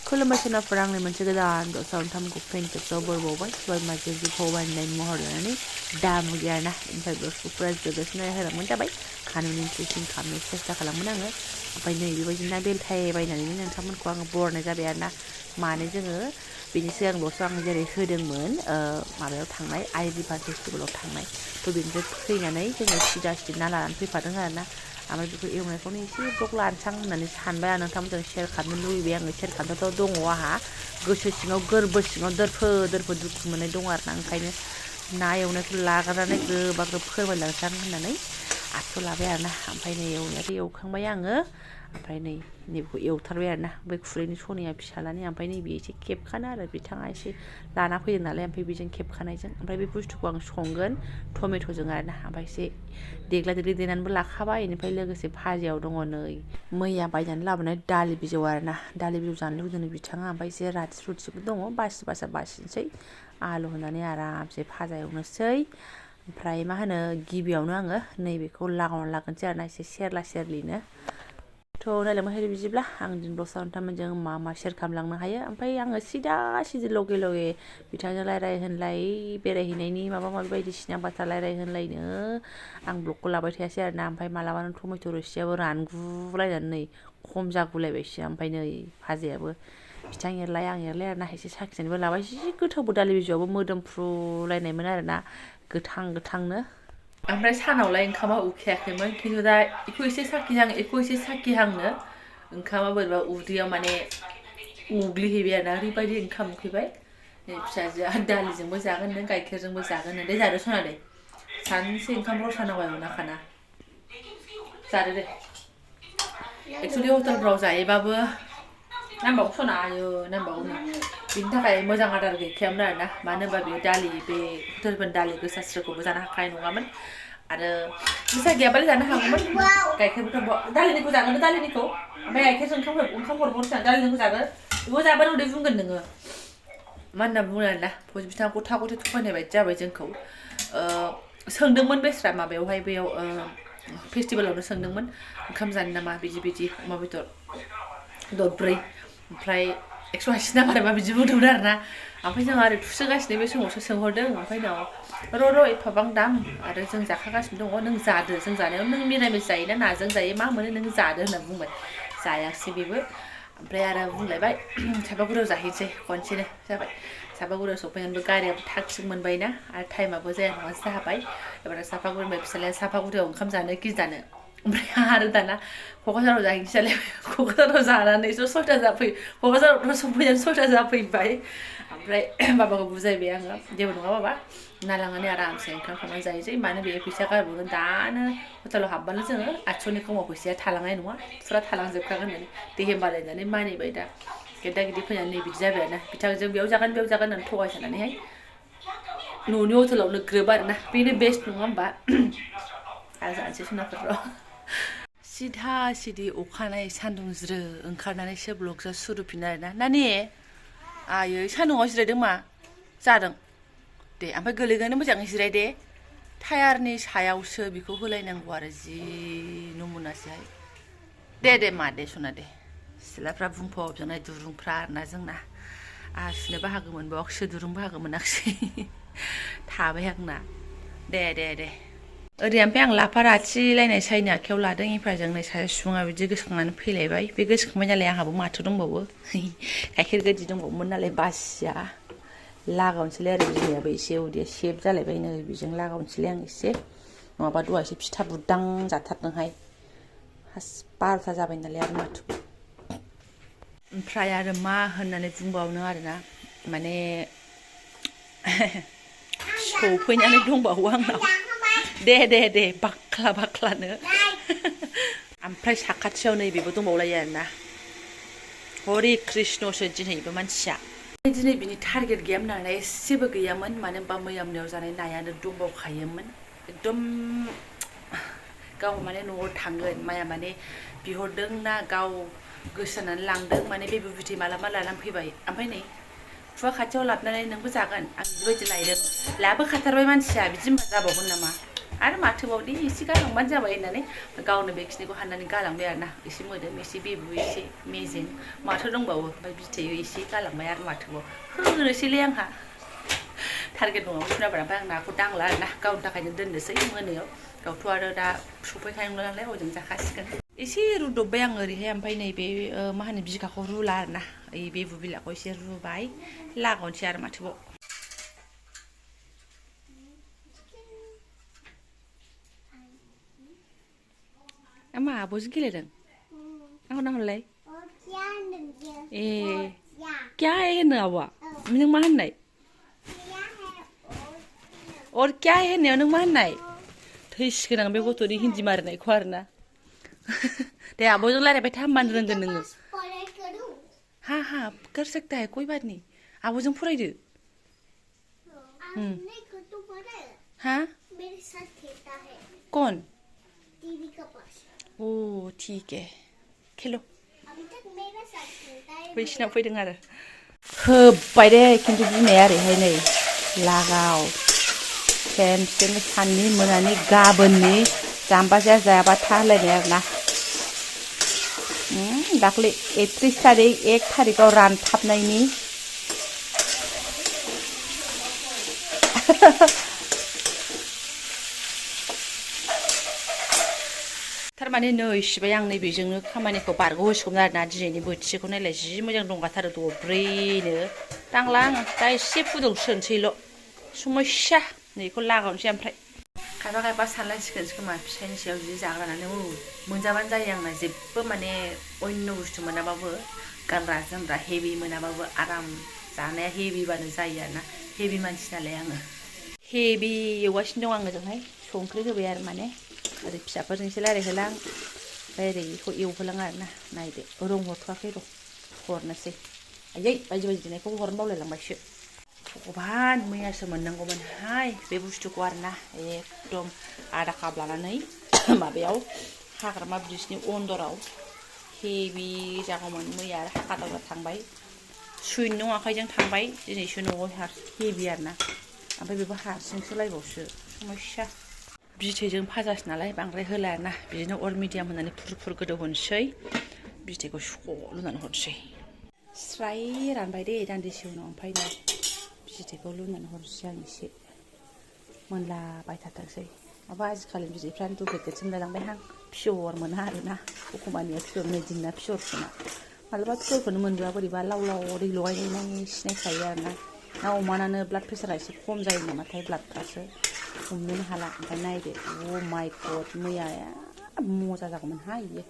खुलुमबाय फोरांनाय मोनसे गोदान सावथामखौ पेन खेबसेयाव बरबावबाय सबाय माजे जिखौ बानायनाय महर लानानै दामु गैयाना ओमफ्राय ब्लगखौ फुरा जोबजासिम नायहोलांबाय जाबाय खानुन इन्ट्रेस्टिं खालामनो सेस्था खालामोन आङो ओमफ्राय नै बेबायदि ना बेलथाय बायनानैनो नोंथांमोनखौ आङो बरनाय जाबाय आरोना मानो जोङो बेनि सिगांल'सो आं जेरै होदोंमोन माबायाव थांनाय आइ रिभार फेस्टिभेलाव थांनाय थ' बेनिफ्राय फैनानै जोङो सिदा सिदा ना लानानै फैफादों आरोना ओमफ्राय बेखौ एवनायखौनो एसे ब्लग लानसां होननानै सानबाय आं नोंथांमोनजों शेयार खालामनो लुबैबाय आङो शेयार खालामनोथ' दङ आंहा गोसो सिङाव गोरबो सिङाव दोरफो दुखु मोननाय दङ आरोना ओंखायनो ना एवनायखौ लाग्रानानै ग्रोबा ग्रोब फोरमायलांसां होननानै आखायाव लाबाय आरोना ओमफ्राय नै एवनायाथ' एवखांबाय आङो ओमफ्राय नै नैबेखौ एवथारबाय आरोना बै खुरैनि सनिया फिसालानि ओमफ्राय नैबे एसे खेबखानो आरो बिथाङा एसे लाना फैदों नालाय ओमफ्राय बेजों खेबखानायजों ओमफ्राय बे बुस्थुखौ आं संगोन टमेट'जों आरोना ओमफ्राय एसे देग्ला देग्लि देनानैबो लाखाबाय बेनिफ्राय लोगोसे भाजियाव दङ नै मैया बायनानै लाबोनाय दालि बिजौ आरोना दालि बिजौ जानो लुगैदों बिथाङा ओमफ्राय एसे राथि रुथिबो दङ बासिनोसै आलु होनानै आरामसे भाजा एवनोसै ओमफ्राय मा होनो गिबियावनो आङो नैबेखौ लागावना लागोनसै आरोना एसे सेरला सेरलिनो थ' नायलांबाय बिदिब्ला आं दिन ब्लग नोंथांमोनजों मा शेयार खालामलांनो हायो ओमफ्राय आङो सिदा सिदि लगे लगे बिथांजों रायलाय होनलाय बेरायहैनायनि माबा माबि बायदिसिना बाथ्रा रायलाय होनलायनो आं ब्लगखौ लाबाय थायासै आरोना ओमफ्राय मालाबानो टमेट' रोसियाबो रानगुलायनानै नै खम जागुलायबायसो ओमफ्राय नै भाजायाबो बिथां एरलाय आं एरलाय आरोना एसे साखिनानैबो लाबाय जि गोथावबो दालि बिजौआबो मोदोमफ्रुलायनायमोन आरोना गोथांनो ओमफ्राय सानावलाय ओंखामा उखैयाखैमोन खिन्थु दा बेखौ एसे साखिहांनो ओंखामा बोरैबा उदैयाव माने उग्लिहैबाय आरोना ओरैबायदि ओंखाम उखैबाय नै फिसाजोआ दालिजोंबो जागोन नो गाइखेरजोंबो जागोन नो दे जादो सना दे सानसे ओंखाम रसा नांबाय मोनाखाना जादो दे एक्सुवेलि हटेलफ्राव जायोबाबो नांबावगौ सना आयो नांबावगौ नै बिनि थाखाय मोजां आदार गैखायामोन आरोना मानो होनबा बेयो दालि बे हटेलफोरनि दालि गोसास्रोखौबो जानो हाखानाय नङामोन आरो फैसा गैयाबालाय जानो हागौमोन गाइखेरबो दालिनिखौ जागोन दालिनिखौ ओमफ्राय गाइखेरजों ओंखाम हरबावनोसै दालिनिखौ जागोन बेखौ जाबानो उदै बुंगोन नोङो मा होनना बुङो आरोना बिथाङा गथा गथि थगायनाय बायदि जाबाय जोंखौ सोंदोंमोन बेस्रा माबायावहाय बेयाव फेस्टिभेलावनो सोंदोंमोन ओंखाम जानो नामा बिदि अमा बेदर दरब्रै ओमफ्राय 180 ना मारैबा बिदि बुंदोंमोन आरोना ओमफ्राय जों आरो थुसोगासिनो बे समावसो सोंहरदों ओमफ्राय उनाव र' एफाबां दाम आरो जों जाखागासिनो दङ नों जादो जों जानायाव नों मिरामिस जायोना नाजों जायो मा मोनो नों जादो होनना बुंबाय जायासै बेबो ओमफ्राय आरो बुंलायबाय सापागुरियाव जाहैनोसै खनसेनो जाबाय सापागुरियाव सफैनानैबो गारियाबो थाग थिग मोनबायना आरो टाइमाबो जाया नङा जाबाय एबार सापागुरिनिफ्राय फिसालाया सापागुरियाव ओंखाम जानो गिजानो ओमफ्राय आरो दाना क'क्राझाराव जाहैनोसै जालायबाय क'क्राझाराव जानानैसो 6था जाफैयो क'क्राझारावथ' सफैनानै 6था जाफैबाय ओमफ्राय बाबाखौ बुजायबाय आङो जेबो नङा बाबा ना लांनानै आरामसे ओंखाम संनानै जाहैनोसै मानो बे फैसा गारबोगोन दानो हटेलाव हाबबानो जोङो 800नि खमाव फैसाया थालांनाय नङा फुरा थालांजोबखागोन होननानै दे होमबालाय होननानै मानिबाय दा गेदा गिदि फैनानै नै बिदि जाबाय आरोना बिथांजों बेयाव जागोन होननानै थगायजानानैहाय न'नि हटेलावनो ग्रोब आरोना बेनो बेस्ट नङा होमबा आरो जानोसै सनाफोर सिधा सिधि अखानायै सान्दुं ज्रो ओंखारनानैसो ब्लगजा सुरुफिनो आरोना नानि आयै सान्दुङाव जिरायदों मा जादों दे ओमफ्राय गोलैगोन मोजाङै जिराय दे टायारनि सायावसो बेखौ होलायनांगौ आरो जि नमुनासैहाय दे मा दे सना दे सिथ्लाफ्रा बुंफबजोबनाय दुरुंफ्रा आरोना जोंना आहा सुनो बाहागो मोनबावाखैसो दुरुं बाहागो मोनाखिसै थाबाय आंना दे ओरै ओमफ्राय आं लाफा राथिलायनाय साइनि आखायाव लादों इफ्राजों नै सासे सुबुङा बिदि गोसोखांनानै फैलायबाय बे गोसोखांबाय नालाय आंहाबो माथो दंबावो गाइखेर गोदि दंबावोमोन नालाय बासिया लागावनोसैलाय आरो बिमायाबो एसे उदैया सेब जालायबाय नै बेजों लागावनोसैलाय आं एसे नङाबा दहायसो फिथा बुदां जाथारदोंहाय 12था जाबाय नालाय आरो माथो ओमफ्राय आरो मा होननानै बुंबावनो आरोना माने सौफैनानै दंबावो आंनाव दे बाख्लानो ओमफ्राय साखाथियाव नैबेबो दंबावलायो आरोना हरे कृष्णसो दिनैबो मानसिया दिनै बिनि टारगेट गैयामोन नालाय एसेबो गैयामोन मानो होनबा मैया मोनायाव जानाय नायानो दंबावखायोमोन एकदम गाव माने न'आव थांगोन माया माने बिहरदोंना गाव गोसो जानानै लांदों माने बे बुथि मालाबा लानानै फैबाय ओमफ्राय नै खुवा खाथियाव लाबोनानै नोंबो जागोन आं बेबायदि लायदों लाबोखाथारबाय मानसिया बिदि होनबा जाबावगोन नामा आरो माथोबावदि एसे गालांबानो जाबाय होननानै गावनो बेखिनिखौ हाननानै गालांबाय आरो ना एसे मोदोम एसे बेबु एसे मेजेम माथो दंबावो ओमफ्राय बिथायाव एसे गालांबाय आरो माथोबाव होनोसैलै आंहा टारगेट नङाबा सुनाबार ओमफ्राय आं नाखौ दांला आरो ना गावनि थाखायनो दोननोसै मोनायाव गावथ' आरो दा सफैखानाय नंला नालाय हजों जाखासिगोन एसे रुदबबाय आं ओरैहाय ओमफ्राय नैबे मा होनो बिखाखौ रुला आरो ना ओइ बेबु बिलाखौ एसे रुबाय लागावनोसै आरो माथोबाव मा आब'जों गेलेदों आंखौ नाहरलाय ए क्या है होनो आब'आ नों मा होननाय और क्या है होननायाव नों मा होननाय थैसिगोन आं बे गथ'नि हिन्दी मारिनायखौ आरोना दे आब'जों रायलायबाय था होमबानो रोंगोन नोङो हाँ कर सकता है कोई बात नहीं आब'जों फरायदो हाँ कौन ओ ठीक है खेलो बैसिनाव फैदों आरो होब्बाय दे खिन्थु बिमाया ओरैहाय नै लागाव खेनसेनो साननि मोनानि गाबोननि जाम्बा जायाबा था होनलायनाय आरोना दाख्लै 31 तारिख 1 तारिखाव रानथाबनायनि थारमाने नै सिबाय आं नैबेजोंनो खामानिखौ बारग'होसिगौमोन आरोना दिनैनि बोथिसेखौ नायलाय जि मोजां दंगाथारो दब्रैनो दांला आङो दा एसे फुदुंस्रोनोसैल' समस्या नैखौ लागावनोसै ओमफ्राय खायफा सानलायसिगोन खोमा फिसायनि सायाव जि जाग्रानानै मोनजाबानो जायो आंना जेबो माने अन्य बुस्थु मोनाबाबो गानग्रा जोमग्रा हेभि मोनाबाबो आराम जानाया हेभिबानो जायो आरोना हेभि मानसि नालाय आङो हेभि एवगासिनो दं आङो ओजोंहाय संख्रि होबाय आरो माने ओरै फिसाफोरजोंसो रायलायहोलां ओमफ्राय ओरै बेखौ एवहोलां आरोना नायदो रं हरथ'वाखै र' हरनोसै आयै बायदि देनायखौ हरनो बावलायलांबायसो भगबान मैयासो मोननांगौमोनहाय बे बुस्थुखौ आरोना एकदम आधा काप लानानै माबायाव हाग्रामा ब्रिजनि अन्दराव हेभि जागौमोन मैया हाखादावरा थांबाय सुइनो आखाइजों थांबाय दिनैसो न'आव हेभि आरोना ओमफ्राय बेबो हारसिंसो लायबावसो समस्या बिथैजों फाजासो नालाय बांद्राय होला आरोना बिदिनो अर मिडियाम होनानै फुर गोदौ होनोसै बिथैखौ स' लुनानै हरसै स्राय रानबाय दे दान्दिसे उनाव ओमफ्राय नै बिदैखौ लुनानै हरसै आं एसे मोनलाबाय थाथोंसै माबा आजिखालि बिदैफ्रानो दुप्लिकेटसो मोनलायलांबायहां पियर मोना आरोना एखम्बानिया पियर मेदिना पियरसोना मालाबा पियरखौनो मोनबोआ बोरैबा लाव दै लगायनाय सिनायखायो आरोना ना अमानानो ब्लाड प्रेसारा एसे खम जायो नामाथाय ब्लाडफ्रासो हमनोनो हाला ओमफ्राय नायदो अ माइ गड मैया मजा जागौमोनहाय बियो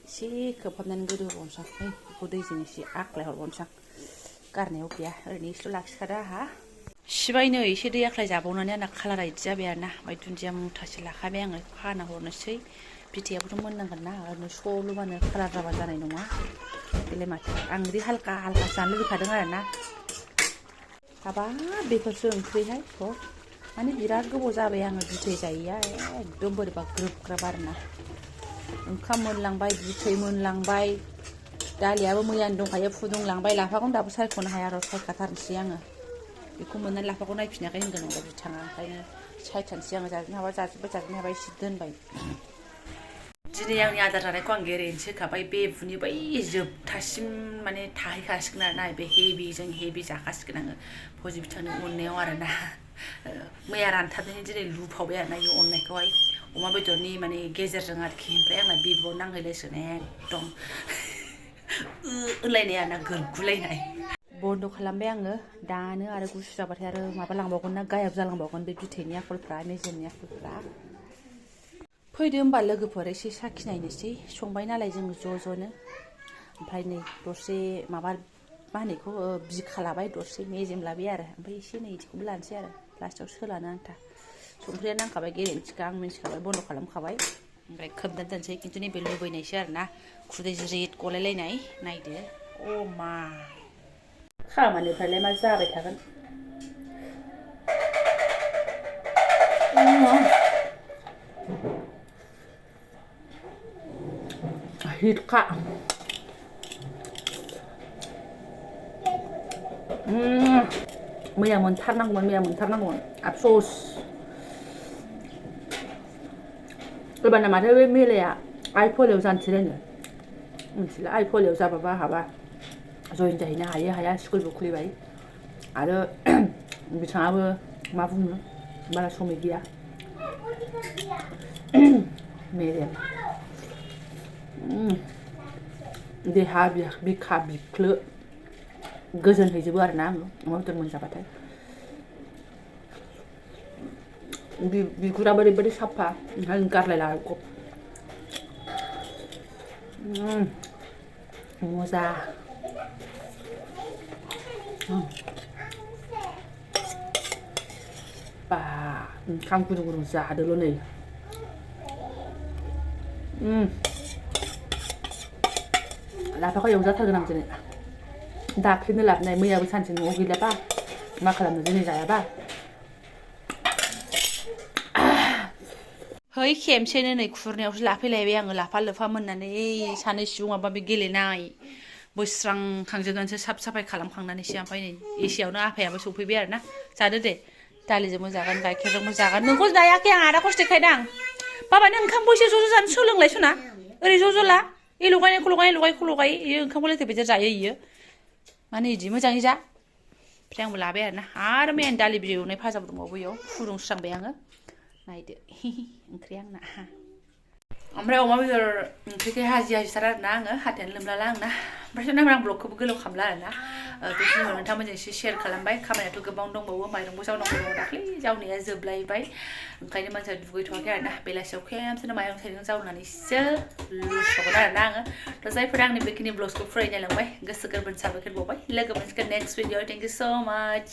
एसे खोबहाबनानै गोदौ होबावनोसै आं बेखौ दैजों एसे आग्लाय हरबावनोसै आं गारनायाव गैया ओरैनो एसेल' लाखिखादो आंहा सिबायनो एसे दै आख्लाय जाबावनानै आंना कालारा इदि जाबाय आरोना ओमफ्राय दुन्दिया मुथासे लाखाबाय आङो हाना हरनोसै बिथैयाबोथ' मोननांगोन ना ओरैनो स' लुबानो कालार जाबा जानाय नङा बेलाय माथो आं बिदि हालका जानो लुबैखादों आरोना हाबाब बेफोरसो ओंख्रिहाय माने बिराद गोबाव जाबाय आङो बिथै जायैया एकदम बोरैबा ग्रोब ग्राब आरोना ओंखाम मोनलांबाय बिथै मोनलांबाय दालियाबो मैयानो दंखायो फुदुंलांबाय लाफाखौनो दाबो सायख'नो हाया र' सायखाथारनोसै आङो बेखौ मोननानै लाफाखौ नायफिनाखै होनगोन नंबा बिथाङा ओंखायनो सायथानोसै आङो जाजोबनो हाबा जाजोब्बाय जाजोबनो हाबा एसे दोनबाय दिनै आंनि आदार जानायखौ आं गेरेन्थि होखाबाय बे बुनि बै जोबथासिम माने थाहैखासिगोन आरोना बे हेभिजों हेभि जाखासिगोन आङो फजि बिथांनि अननायाव आरोना मैया रानथाबनायनि दिनै लुफावबाय आरोना बे अननायखौहाय अमा बेदरनि माने गेजेरजों आरोखि ओमफ्राय आंना बिबुआव नांहैलायसिगोन एकदम होनलायनाय आरोना गोरगुलायनाय बन्द' खालामबाय आङो दानो आरो गुसु जाबाथाय आरो माबा लांबावगोन ना गायब जालांबावगोन बे बिथैनि आखलफ्रा मेजेमनि आखलफ्रा फैदो होमबा लोगोफोर एसे साखिनायनोसै संबाय नालाय जों ज'नो ओमफ्राय नै दरसे माबा मा होनो बेखौ बिखा लाबाय दरसे मेजेम लाबाय आरो ओमफ्राय एसे नै इदिखौबो लानोसै आरो लास्टाव सोलानो आन्था संख्रिया नांखाबाय गेरेन्थिखा आं मिन्थिखाबाय बन्द' खालामखाबाय ओमफ्राय खोबनानै दोनसै खिन्थु नैबे लुबैनायसो आरोना खुदै ज्रिद गलायलायनाय नायदो अ मा खामानिफ्रालाय मा जाबाय थागोन हिटखा मैया मोनथारनांगौमोन आफस'स एबारना माथो बे मेलाया आइ फलेयाव जानोसैलायनो मिथिला आइ फलेयाव जाबाबा हाबा जयेन जाहैनो हायो हाया स्कुलबो खुलिबाय आरो बिथाङाबो मा बुंनो बारा समय गैया मेलेम देहा बिखा बिख्लो गोजोन हैजोबो आरोना आङो अमा बेदर मोनजाबाथाय बिगुराबो ओरैबायदि साफा ओंखायनो गारलायला गब मजा बा ओंखाम गुदुं गुदुं जादोल' नै लाफाखौ एवजाथारगोन आं दिनै दाख्लिनो लाबोनाय मैयाबो सानसे न'आव गैलाबा मा खालामनो दिनै जायाबा है खेमसेनो नै खुरनायावसो लाफैलायबाय आङो लाफा लोफा मोननानै सानै सुबुङाबा बे गेलेनाय बोस्रांखांजोबनानैसो साफ साफाय खालामखांनानैसो ओमफ्राय नै एसेयावनो आफायाबो सफैबाय आरोना जादो दे दालिजोंबो जागोन गाइखेरजोंबो जागोन नोंखौ जायाखै आं आदा खस्थ' खायदां बाबा नों ओंखाम बयसे ज' ज' जानो सोलोंलाय सना ओरै ज' ज' ला ए लगायनायखौ लगाय इयो ओंखामखौ लेथेर फेथेर जायो इयो माने इदि मोजाङै जा ओमफ्राय आंबो लाबाय आरो मैयानि दालि बिदै एवनाय भाजाबो दंबावो बेयाव फुदुंस्रांबाय आङो नायदो ओंख्रिया आंना ओमफ्राय अमा बेदर ओंख्रिखौ हाजि हाजिथार आरोना आङो हाथायानो लोमलाला आंना ओमफ्राय आं ब्लगखौबो गोलाव खालामला आरोना बेखिनियाव नोंथांमोनजों एसे शेयार खालामबाय खामानियाथ' गोबां दंबावो माइरंबो जावनांगौ दङ दाख्लै जावनाया जोबलायबाय ओंखायनो मानसिया दुगैथ'वाखै आरोना बेलासियाव खेमसेनो माइरं थाइरं जावनानैसो लुसगोन आरोना आङो थ' जायफोरा आंनि बेखिनि ब्लग्सखौ फरायनो लांबाय गोसो गोरबोनि साबायखर बावबाय लोगो मोनसिगोन नेक्स्ट भिडिअ थेंक इउ सो माच